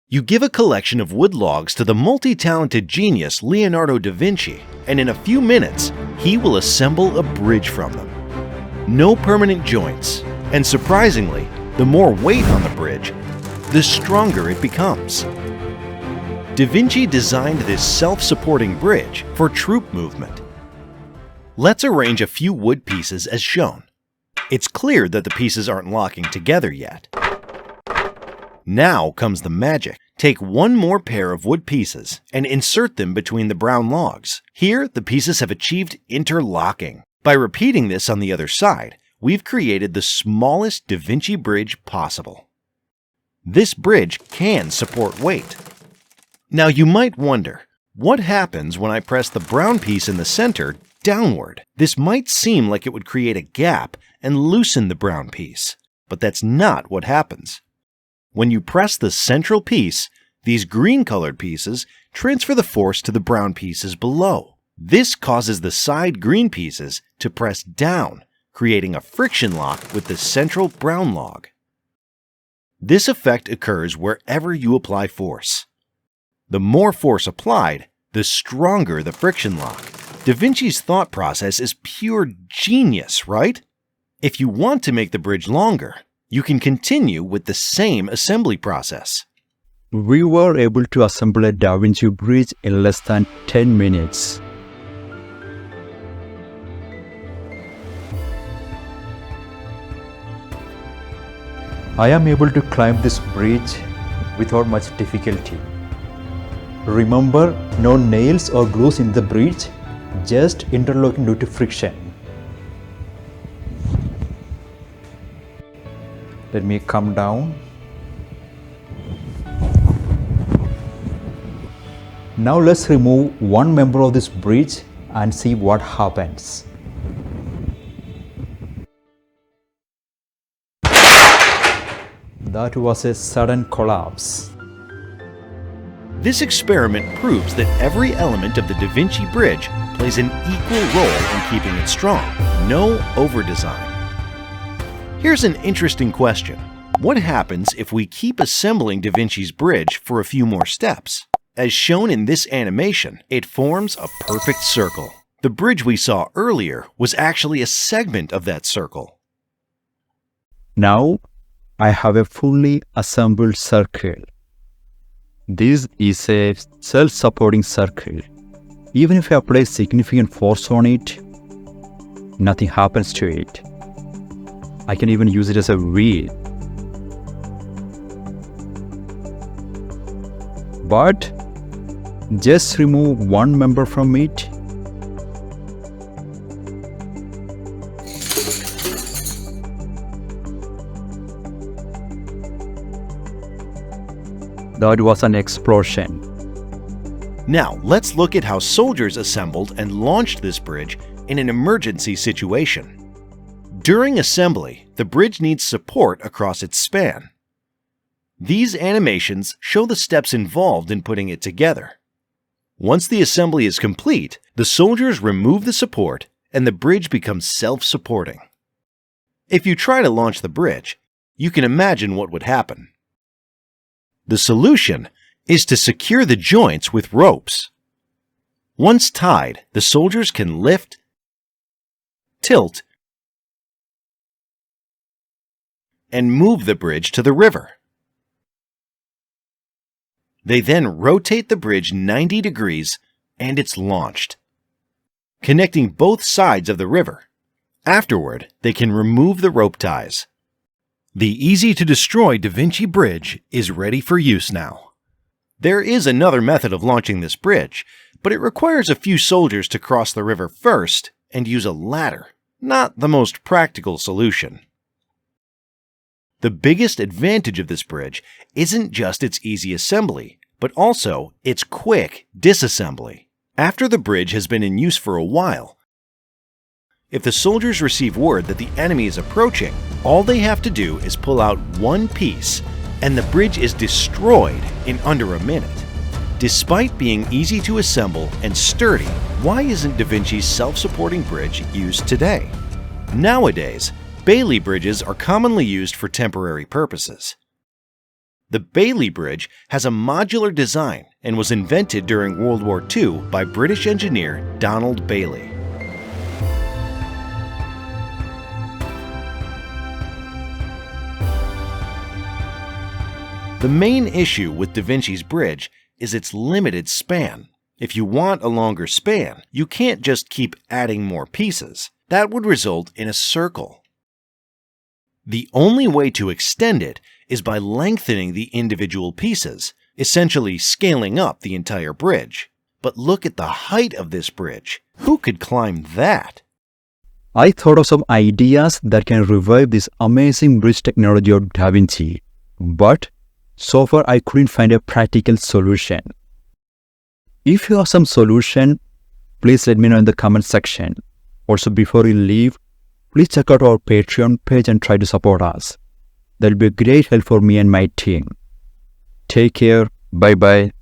You give a collection of wood logs to the multi-talented genius Leonardo da Vinci, and in a few minutes, he will assemble a bridge from them. No permanent joints, and surprisingly, the more weight on the bridge, the stronger it becomes. Da Vinci designed this self-supporting bridge for troop movement. Let's arrange a few wood pieces as shown. It's clear that the pieces aren't locking together yet. Now comes the magic. Take one more pair of wood pieces and insert them between the brown logs. Here, the pieces have achieved interlocking. By repeating this on the other side, we've created the smallest Da Vinci bridge possible. This bridge can support weight. Now you might wonder, what happens when I press the brown piece in the center downward? This might seem like it would create a gap and loosen the brown piece, but that's not what happens. When you press the central piece, these green-colored pieces transfer the force to the brown pieces below. This causes the side green pieces to press down, creating a friction lock with the central brown log. This effect occurs wherever you apply force. The more force applied, the stronger the friction lock. Da Vinci's thought process is pure genius, right? If you want to make the bridge longer, you can continue with the same assembly process. We were able to assemble a Da Vinci bridge in less than 10 minutes. I am able to climb this bridge without much difficulty. Remember, no nails or glues in the bridge, just interlocking due to friction. Let me come down. Now let's remove one member of this bridge and see what happens. That was a sudden collapse. This experiment proves that every element of the Da Vinci bridge plays an equal role in keeping it strong. No over-design. Here's an interesting question. What happens if we keep assembling Da Vinci's bridge for a few more steps? As shown in this animation, it forms a perfect circle. The bridge we saw earlier was actually a segment of that circle. Now, I have a fully assembled circle. This is a self-supporting circle. Even if I apply significant force on it, nothing happens to it. I can even use it as a wheel. But just remove one member from it. That was an explosion. Now, let's look at how soldiers assembled and launched this bridge in an emergency situation. During assembly, the bridge needs support across its span. These animations show the steps involved in putting it together. Once the assembly is complete, the soldiers remove the support and the bridge becomes self-supporting. If you try to launch the bridge, you can imagine what would happen. The solution is to secure the joints with ropes. Once tied, the soldiers can lift, tilt, and move the bridge to the river. They then rotate the bridge 90 degrees and it's launched, connecting both sides of the river. Afterward, they can remove the rope ties. The easy-to-destroy Da Vinci bridge is ready for use now. There is another method of launching this bridge, but it requires a few soldiers to cross the river first and use a ladder. Not the most practical solution. The biggest advantage of this bridge isn't just its easy assembly, but also its quick disassembly. After the bridge has been in use for a while, if the soldiers receive word that the enemy is approaching, all they have to do is pull out one piece, and the bridge is destroyed in under a minute. Despite being easy to assemble and sturdy, why isn't Da Vinci's self-supporting bridge used today? Nowadays, Bailey bridges are commonly used for temporary purposes. The Bailey Bridge has a modular design and was invented during World War II by British engineer Donald Bailey. The main issue with Da Vinci's bridge is its limited span. If you want a longer span, you can't just keep adding more pieces. That would result in a circle. The only way to extend it is by lengthening the individual pieces, essentially scaling up the entire bridge. But look at the height of this bridge. Who could climb that? I thought of some ideas that can revive this amazing bridge technology of Da Vinci, but so far I couldn't find a practical solution. If you have some solution, please let me know in the comment section. Also, before you leave, please check out our Patreon page and try to support us. That will be a great help for me and my team. Take care. Bye bye.